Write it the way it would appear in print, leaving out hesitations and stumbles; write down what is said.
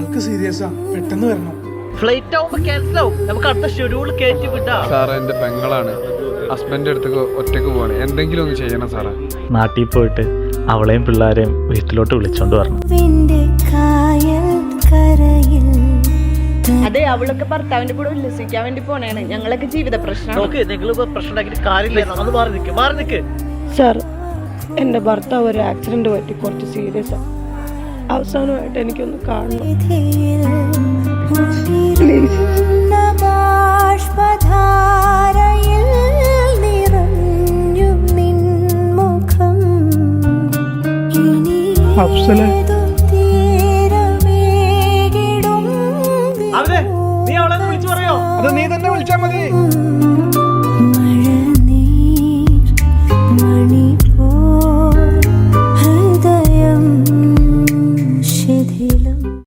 ആൾക്ക് സീരിയസാ, പെട്ടെന്ന് വരണം. ഫ്ലൈറ്റ് ആവുമ്പോ ക്യാൻസൽ ആവും. നമുക്ക് അടുത്ത ഷെഡ്യൂൾ കയറ്റി വിടാ. സാറേ എന്റെ പെങ്ങളാണ്, ഹസ്ബൻഡിന്റെ അടുത്തേക്ക് ഒറ്റക്ക് പോവാണ്, എന്തെങ്കിലും ഒന്ന് ചെയ്യണം സാറേ. നാട്ടിൽ പോയിട്ട് അവളെയും പിള്ളേരെയും വീട്ടിലോട്ട് വിളിച്ചോണ്ട് വരണം. അതെ, അവളൊക്കെ ഭർത്താവിന്റെ കൂടെ ഉല്ലസിക്കാൻ വേണ്ടി പോണേണ്. ഞങ്ങളൊക്കെ ജീവിത പ്രശ്നമാണ്. നിങ്ങൾ പ്രശ്നം ഉണ്ടാക്കിയിട്ട് കാര്യമില്ല. ഒന്ന് മാറി നിക്ക്. സാർ, എൻ്റെ ഭർത്താവ് ഒരു ആക്സിഡന്റ് പറ്റി കുറച്ച് സീരിയസ് ആണ്. അവസാനമായിട്ട് എനിക്കൊന്ന് കാണണം പ്ലീസ്. അഫ്സലെ, നീ അവളെ വിളിച്ചു പറയോ? അത് നീ തന്നെ വിളിച്ചാ മതി.